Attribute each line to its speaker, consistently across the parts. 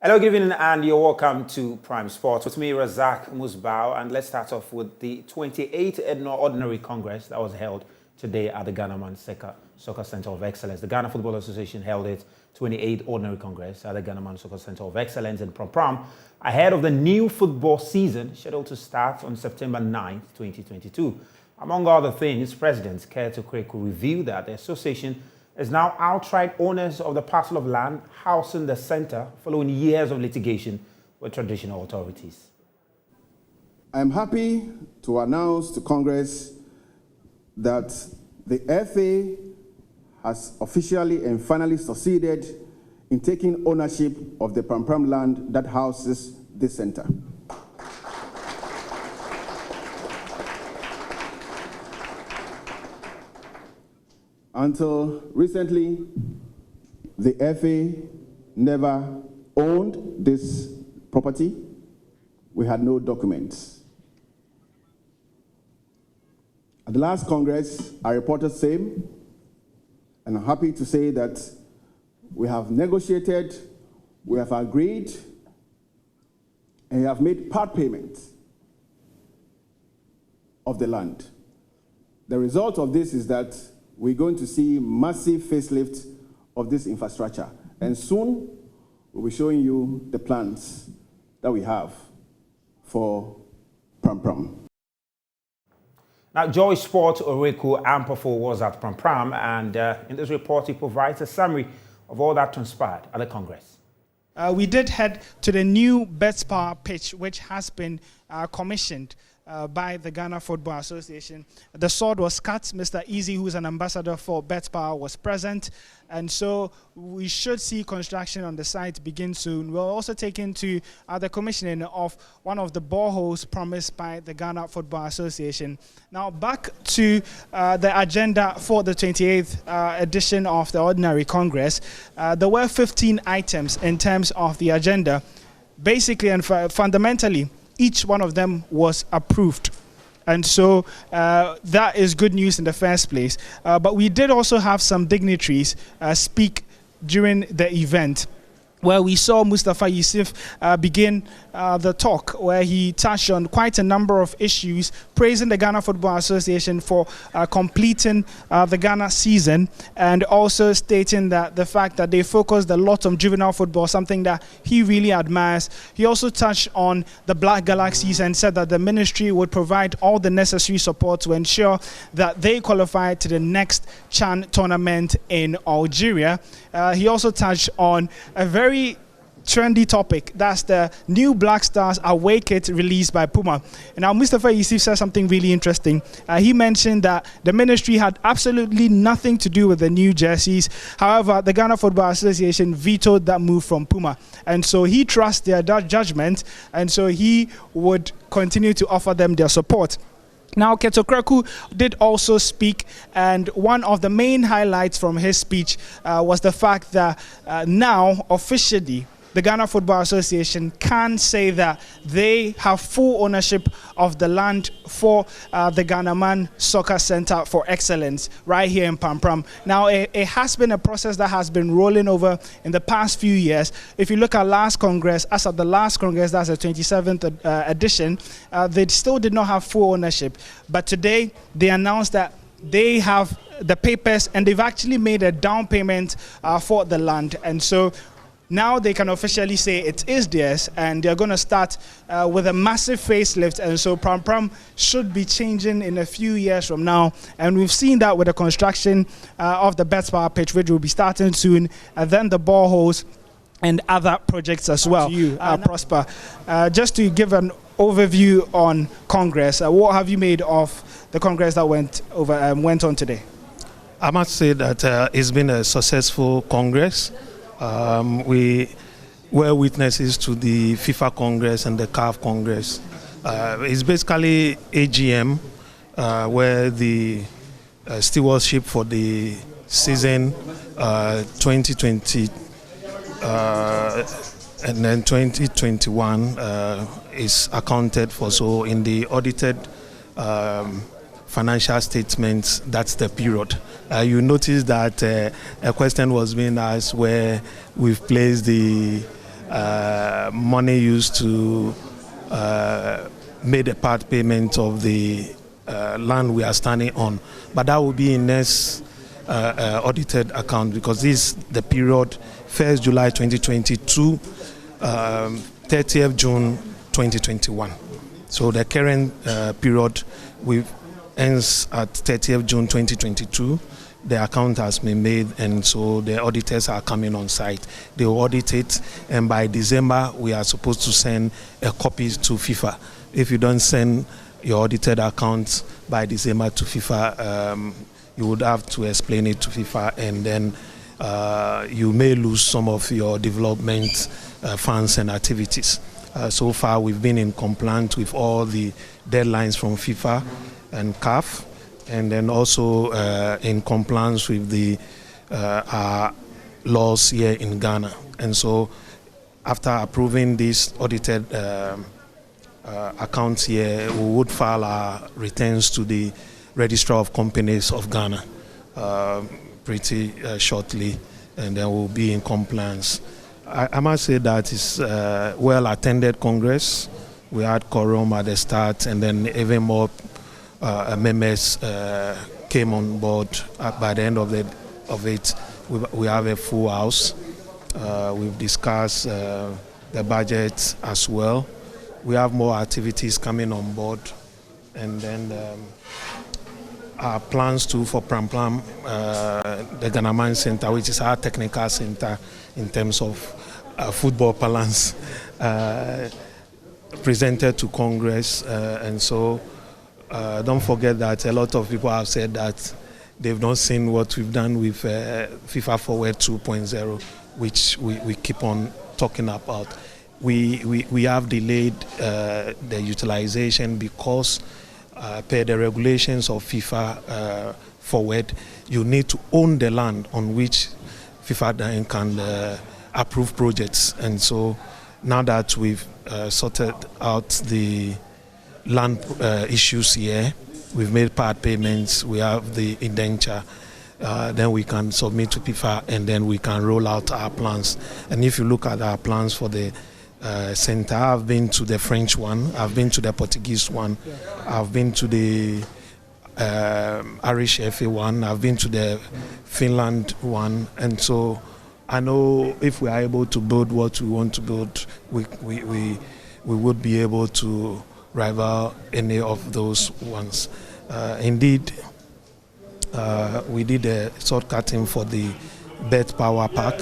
Speaker 1: Hello, good evening, and you're welcome to Prime Sports. With me, Razak Musbau, and let's start off with the 28th Ordinary Congress that was held today at the Ghanaman Soccer Center of Excellence. The Ghana Football Association held its 28th Ordinary Congress at the Ghanaman Soccer Center of Excellence in Pram ahead of the new football season scheduled to start on September 9th, 2022. Among other things, President Keto Kweku revealed that the association is now outright owners of the parcel of land housing the center following years of litigation with traditional authorities.
Speaker 2: I am happy to announce to Congress that the FA has officially and finally succeeded in taking ownership of the Pram land that houses this center. Until recently, the FA never owned this property. We had no documents. At the last Congress, I reported same, and I'm happy to say that we have negotiated, we have agreed, and we have made part payments of the land. The result of this is that we're going to see massive facelift of this infrastructure. And soon, we'll be showing you the plans that we have for Pram.
Speaker 1: Now, Joy Sport Oreku Ampofo was at Pram, and in this report, he provides a summary of all that transpired at the Congress.
Speaker 3: We did head to the new Betpawa pitch, which has been commissioned by the Ghana Football Association. The sword was cut. Mr. Easy, who's an ambassador for Betpawa, was present. And so we should see construction on the site begin soon. We'll also take into the commissioning of one of the boreholes promised by the Ghana Football Association. Now back to the agenda for the 28th edition of the Ordinary Congress. There were 15 items in terms of the agenda. Basically and fundamentally, each one of them was approved. And so that is good news in the first place. But we did also have some dignitaries speak during the event, where we saw Mustafa Yusuf begin the talk, where he touched on quite a number of issues, praising the Ghana Football Association for completing the Ghana season, and also stating that the fact that they focused a lot on juvenile football, something that he really admires. He also touched on the Black Galaxies and said that the ministry would provide all the necessary support to ensure that they qualify to the next CHAN tournament in Algeria. He also touched on a very trendy topic, that's the new Black Stars away kit released by Puma. And now Mustafa Yusuf said something really interesting. He mentioned that the ministry had absolutely nothing to do with the new jerseys. However, the Ghana Football Association vetoed that move from Puma. And so he trusts their judgment, and so he would continue to offer them their support. Now, Keto Kweku did also speak, and one of the main highlights from his speech was the fact that now, officially, the Ghana Football Association can say that they have full ownership of the land for the Ghanaman Soccer Center for Excellence right here in Pram. Now, it has been a process that has been rolling over in the past few years. If you look at last Congress, as of the last Congress, that's the 27th edition, they still did not have full ownership. But today, they announced that they have the papers and they've actually made a down payment for the land. And so now they can officially say it is theirs, and they're going to start with a massive facelift. And so Pram should be changing in a few years from now. And we've seen that with the construction of the Betpawa pitch, which will be starting soon, and then the boreholes and other projects as well. Prosper. Just to give an overview on Congress, what have you made of the Congress that went on today?
Speaker 4: I must say that it's been a successful Congress. We were witnesses to the FIFA Congress and the CAF Congress. It's basically AGM, where the stewardship for the season 2020 and then 2021 is accounted for. So in the audited financial statements, that's the period. You notice that a question was being asked where we've placed the money used to make the part payment of the land we are standing on. But that will be in next audited account, because this is the period 1st July 2022, 30th June 2021. So the current period ends at 30th June 2022. The account has been made, and so the auditors are coming on site. They will audit it, and by December we are supposed to send a copy to FIFA. If you don't send your audited accounts by December to FIFA, you would have to explain it to FIFA, and then you may lose some of your development funds and activities. So far, we've been in compliance with all the deadlines from FIFA and CAF, and then also in compliance with the our laws here in Ghana. And so, after approving these audited accounts here, we would file our returns to the Registrar of Companies of Ghana pretty shortly, and then we'll be in compliance. I must say that it's a well-attended Congress. We had quorum at the start, and then even more members came on board. By the end of it, we have a full house. We've discussed the budget as well. We have more activities coming on board, and then our plans too for Pram Pram, the Ghanaman Center, which is our technical center in terms of football balance, presented to Congress. And so don't forget that a lot of people have said that they've not seen what we've done with FIFA Forward 2.0, which we keep on talking about. We have delayed the utilization because per the regulations of FIFA Forward, you need to own the land on which FIFA then can approve projects. And so now that we've sorted out the land issues here, we've made part payments, we have the indenture, then we can submit to FIFA, and then we can roll out our plans. And if you look at our plans for the center, I've been to the French one, I've been to the Portuguese one, I've been to the Irish FA one, I've been to the Finland one, and so I know if we are able to build what we want to build, we would be able to rival any of those ones. Indeed, we did a short cutting for the Betpawa Park,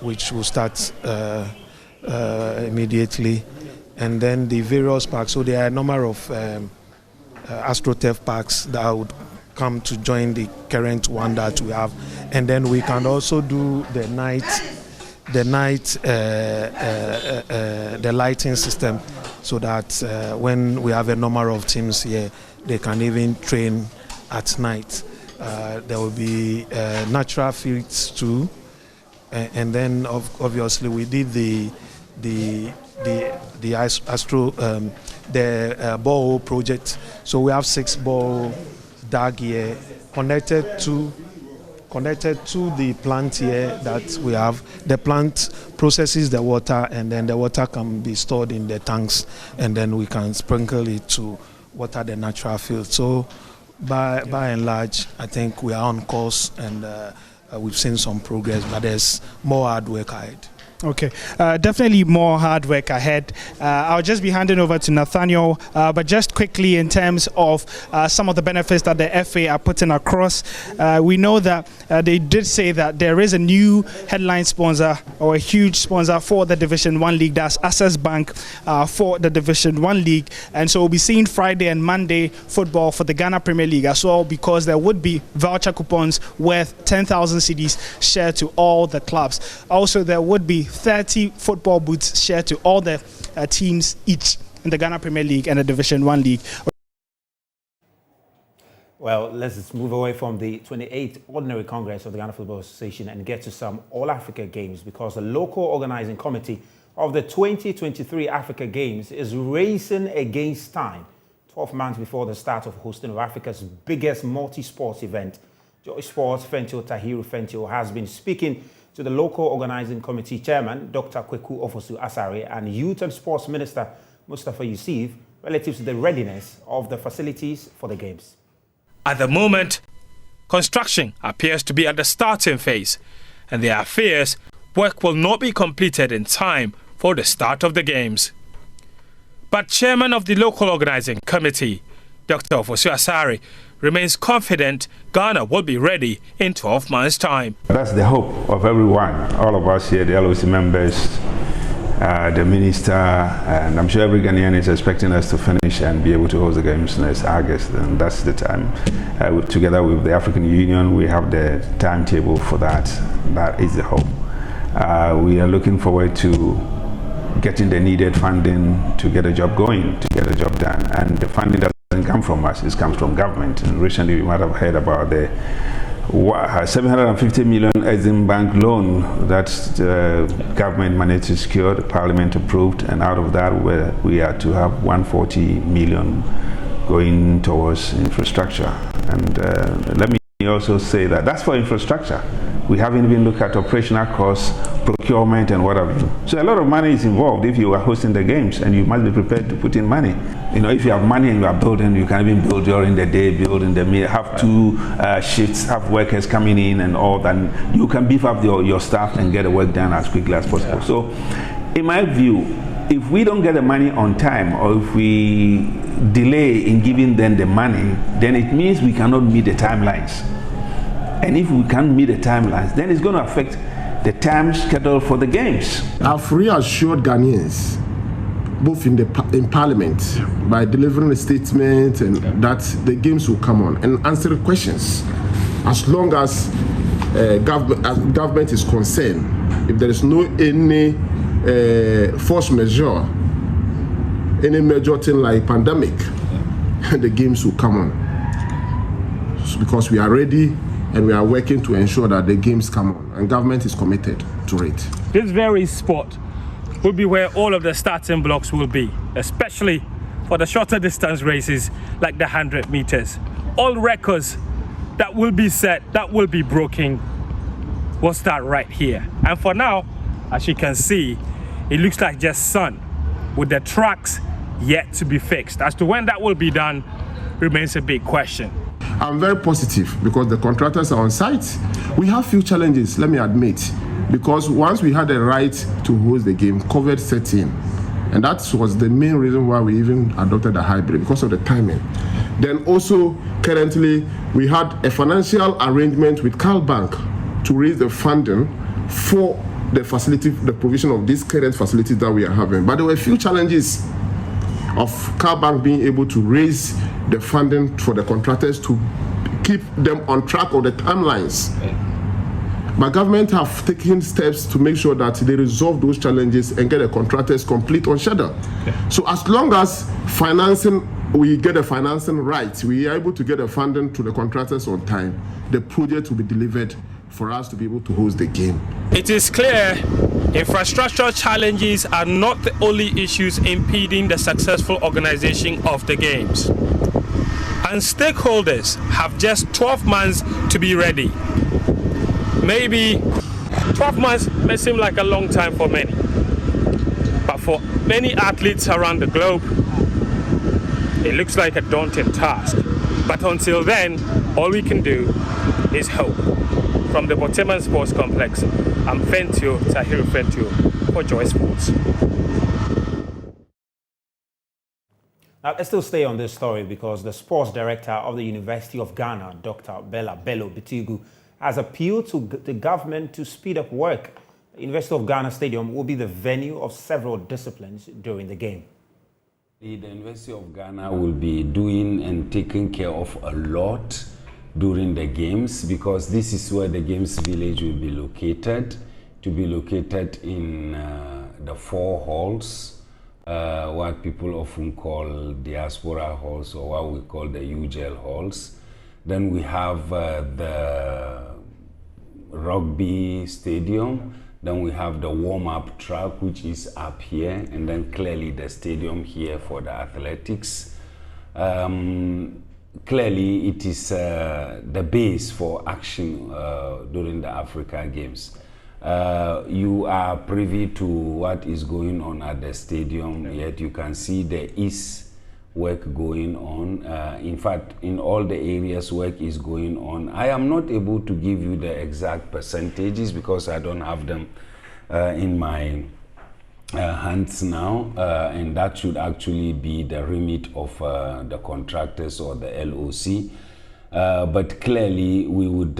Speaker 4: which will start immediately, and then the various parks. So there are a number of AstroTurf parks that would come to join the current one that we have, and then we can also do the lighting system, so that when we have a number of teams here, they can even train at night. There will be natural fields too, and then obviously we did the borehole project. So we have 6 borehole dug here, connected to the plant here that we have. The plant processes the water, and then the water can be stored in the tanks, and then we can sprinkle it to water the natural field. So by and large, I think we are on course, and we've seen some progress, but there's more hard work ahead.
Speaker 3: Okay, definitely more hard work ahead. I'll just be handing over to Nathaniel, but just quickly in terms of some of the benefits that the FA are putting across, we know that they did say that there is a new headline sponsor or a huge sponsor for the Division 1 League, that's Access Bank for the Division 1 League, and so we'll be seeing Friday and Monday football for the Ghana Premier League as well, because there would be voucher coupons worth 10,000 cedis shared to all the clubs. Also, there would be 30 football boots shared to all the teams each in the Ghana Premier League and the Division 1 League.
Speaker 1: Well, let's move away from the 28th Ordinary Congress of the Ghana Football Association and get to some All-Africa Games, because the local organizing committee of the 2023 Africa Games is racing against time. 12 months before the start of hosting of Africa's biggest multi-sports event, Joy Sports Fentio Tahiru Fentio has been speaking to the local organizing committee chairman, Dr. Kweku Ofosu-Asare, and Youth and Sports Minister, Mustafa Yusuf, relative to the readiness of the facilities for the Games.
Speaker 5: At the moment, construction appears to be at the starting phase, and there are fears work will not be completed in time for the start of the Games. But chairman of the local organizing committee, Dr. Ofosu-Asare, remains confident Ghana will be ready in 12 months' time.
Speaker 6: That's the hope of everyone, all of us here, the LOC members, the minister, and I'm sure every Ghanaian is expecting us to finish and be able to host the Games next August, and that's the time. Together with the African Union, we have the timetable for that. That is the hope. We are looking forward to getting the needed funding to get a job going, to get a job done, and the funding doesn't come from us, it comes from government. And recently we might have heard about the 750 million Exim Bank loan that the government managed to secure, the parliament approved, and out of that we are to have 140 million going towards infrastructure. And let me also say that that's for infrastructure. We haven't even looked at operational costs, procurement, and what have you. So a lot of money is involved if you are hosting the Games, and you must be prepared to put in money. You know, if you have money and you are building, you can even build during the day, build in the middle, have two shifts, have workers coming in and all that. And you can beef up your staff and get the work done as quickly as possible. So in my view, if we don't get the money on time, or if we delay in giving them the money, then it means we cannot meet the timelines. And if we can't meet the timelines, then it's going to affect the time schedule for the Games.
Speaker 7: I've reassured Ghanaians, both in Parliament, by delivering a statement and that the Games will come on and answer the questions. As long as government is concerned, if there is no any force majeure, any major thing like pandemic, the Games will come on. Because we are ready and we are working to ensure that the Games come on, and government is committed to it.
Speaker 5: This very spot will be where all of the starting blocks will be, especially for the shorter distance races like the 100 meters. All records that will be set, that will be broken, will start right here. And for now, as you can see, it looks like just sun, with the tracks yet to be fixed. As to when that will be done remains a big question.
Speaker 7: I'm very positive because the contractors are on site. We have few challenges, let me admit, because once we had the right to host the game, COVID set in, and that was the main reason why we even adopted a hybrid, because of the timing. Then also, currently, we had a financial arrangement with Cal Bank to raise the funding for the facility, the provision of these current facilities that we are having. But there were a few challenges of Cal Bank being able to raise the funding for the contractors to keep them on track of the timelines. But government have taken steps to make sure that they resolve those challenges and get the contractors complete on schedule. So as long as we get the financing right, we are able to get the funding to the contractors on time, the project will be delivered for us to be able to host the game.
Speaker 5: It is clear infrastructural challenges are not the only issues impeding the successful organization of the Games. And stakeholders have just 12 months to be ready. Maybe 12 months may seem like a long time for many, but for many athletes around the globe, it looks like a daunting task. But until then, all we can do is hope. From the Betpawa Sports Complex, I'm Tahiru Fentio for Joy Sports.
Speaker 1: Now, let's still stay on this story because the sports director of the University of Ghana, Dr. Bello Bitigu, has appealed to the government to speed up work. The University of Ghana Stadium will be the venue of several disciplines during the game.
Speaker 8: The University of Ghana will be doing and taking care of a lot during the Games, because this is where the Games village will be located, to be located in the 4 halls, what people often call diaspora halls, or what we call the UGL halls. Then we have the rugby stadium, then we have the warm-up track, which is up here, and then clearly the stadium here for the athletics. Clearly it is the base for action during the Africa Games. You are privy to what is going on at the stadium, yet you can see there is work going on. In fact, in all the areas work is going on. I am not able to give you the exact percentages because I don't have them in my hands now, and that should actually be the remit of the contractors or the LOC. But clearly we would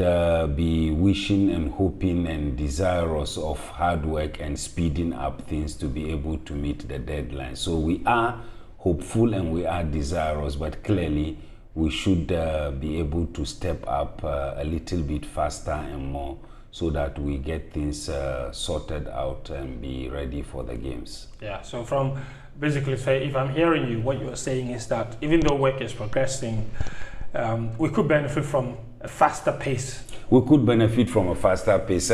Speaker 8: be wishing and hoping and desirous of hard work and speeding up things to be able to meet the deadline. So we are hopeful and we are desirous, but clearly we should be able to step up a little bit faster and more so that we get things sorted out and be ready for the games.
Speaker 5: Yeah, so from basically, say, if I'm hearing you, what you're saying is that even though work is progressing, we could benefit from a faster pace.
Speaker 8: We could benefit from a faster pace.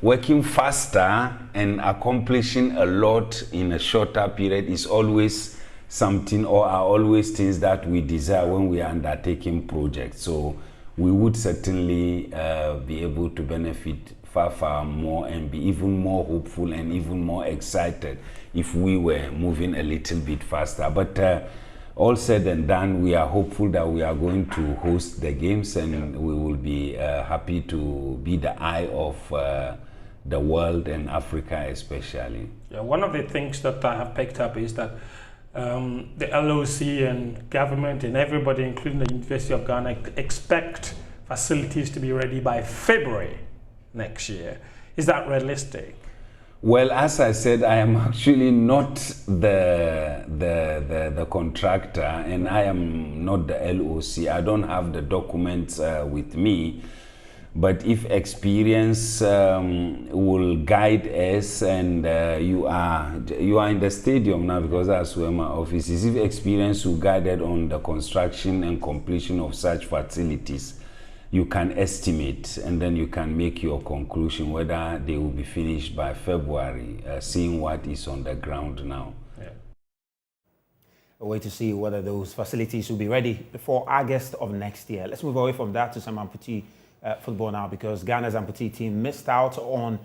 Speaker 8: Working faster and accomplishing a lot in a shorter period is always something, or are always things that we desire when we are undertaking projects. So we would certainly be able to benefit far more and be even more hopeful and even more excited if we were moving a little bit faster. But all said and done, we are hopeful that we are going to host the games, and we will be happy to be the eye of the world and Africa especially.
Speaker 5: Yeah, one of the things that I have picked up is that the LOC and government and everybody, including the University of Ghana, expect facilities to be ready by February next year. Is that realistic?
Speaker 8: Well, as I said, I am actually not the contractor, and I am not the LOC. I don't have the documents with me. But if experience will guide us, and you are in the stadium now because that's where my office is. If experience will guide us on the construction and completion of such facilities, you can estimate, and then you can make your conclusion whether they will be finished by February, seeing what is on the ground now.
Speaker 5: Yeah.
Speaker 1: A way to see whether those facilities will be ready before August of next year. Let's move away from that to some amputee football now, because Ghana's amputee team missed out on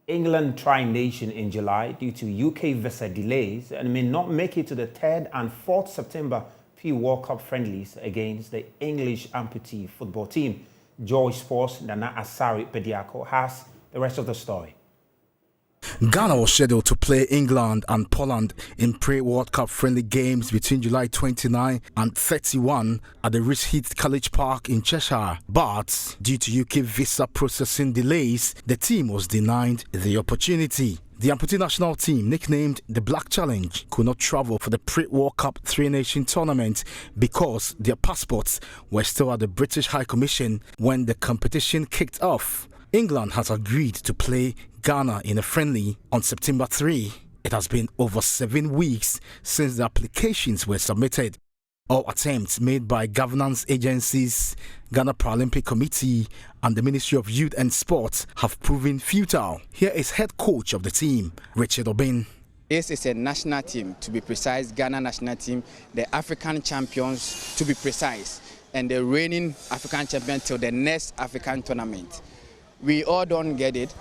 Speaker 1: England Tri-Nation in July due to UK visa delays and may not make it to the 3rd and 4th September World Cup friendlies against the English amputee football team. Joy Sports' Nana Asari Pediako has the rest of the story.
Speaker 9: Ghana was scheduled to play England and Poland in pre-World Cup friendly games between July 29 and 31 at the Rich Heath College Park in Cheshire. But due to UK visa processing delays, the team was denied the opportunity. The amputee national team, nicknamed the Black Challenge, could not travel for the pre-World Cup Three-Nation tournament because their passports were still at the British High Commission when the competition kicked off. England has agreed to play Ghana in a friendly on September 3. It has been over 7 weeks since the applications were submitted. All attempts made by governance agencies, Ghana Paralympic Committee and the Ministry of Youth and Sports have proven futile. Here is head coach of the team, Richard Obin.
Speaker 10: This is a national team, to be precise, Ghana national team, the African champions, to be precise, and the reigning African champion till the next African tournament. We all don't get it.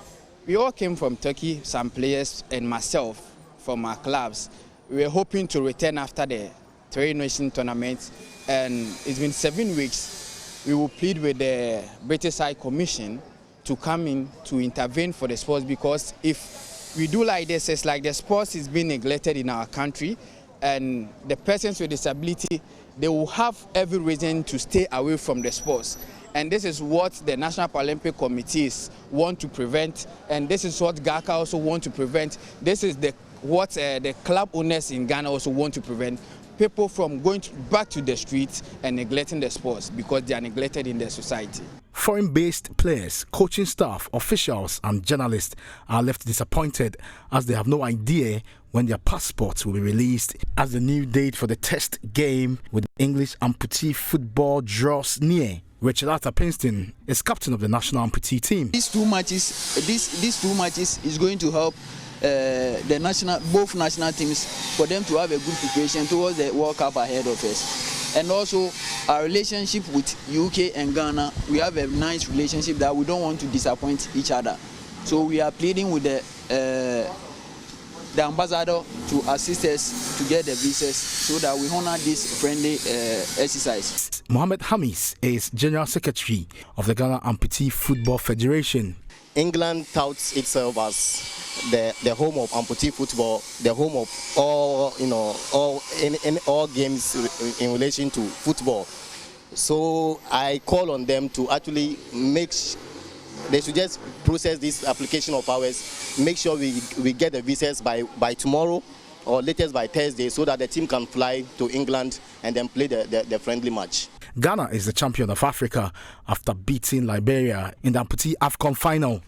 Speaker 10: We all came from Turkey, some players and myself from our clubs. We were hoping to return after the Three-Nation tournament, and it's been 7 weeks. We will plead with the British High Commission to come in to intervene for the sports, because if we do like this, it's like the sports is being neglected in our country, and the persons with disability, they will have every reason to stay away from the sports. And this is what the National Paralympic Committees want to prevent, and this is what GACA also want to prevent. This is what the club owners in Ghana also want to prevent. People from going back to the streets and neglecting the sports because they are neglected in their society.
Speaker 9: Foreign-based players, coaching staff, officials and journalists are left disappointed as they have no idea when their passports will be released as the new date for the test game with English amputee football draws near. Richard Pinston is captain of the national amputee team.
Speaker 11: These two matches is going to help both national teams for them to have a good preparation towards the World Cup ahead of us. And also our relationship with UK and Ghana, we have a nice relationship that we don't want to disappoint each other. So we are pleading with the ambassador to assist us to get the visas so that we honor this friendly exercise.
Speaker 9: Mohamed Hamis is General Secretary of the Ghana Amputee Football Federation.
Speaker 12: England touts itself as the home of amputee football, the home of all games in relation to football. So I call on them to actually they should just process this application of ours, make sure we get the visas by tomorrow or latest by Thursday so that the team can fly to England and then play the friendly match.
Speaker 9: Ghana is the champion of Africa after beating Liberia in the Amputee AFCON final.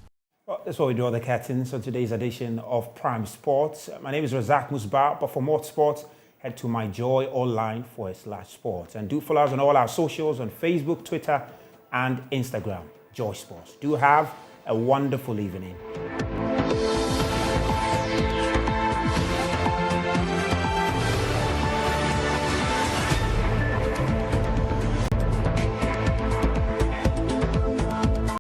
Speaker 1: Well, that's what we draw the curtains on today's edition of Prime Sports. My name is Razak Musbau, but for more sports, head to myjoyonline.com/sports. And do follow us on all our socials on Facebook, Twitter, and Instagram. Joy Sports. Do have a wonderful evening.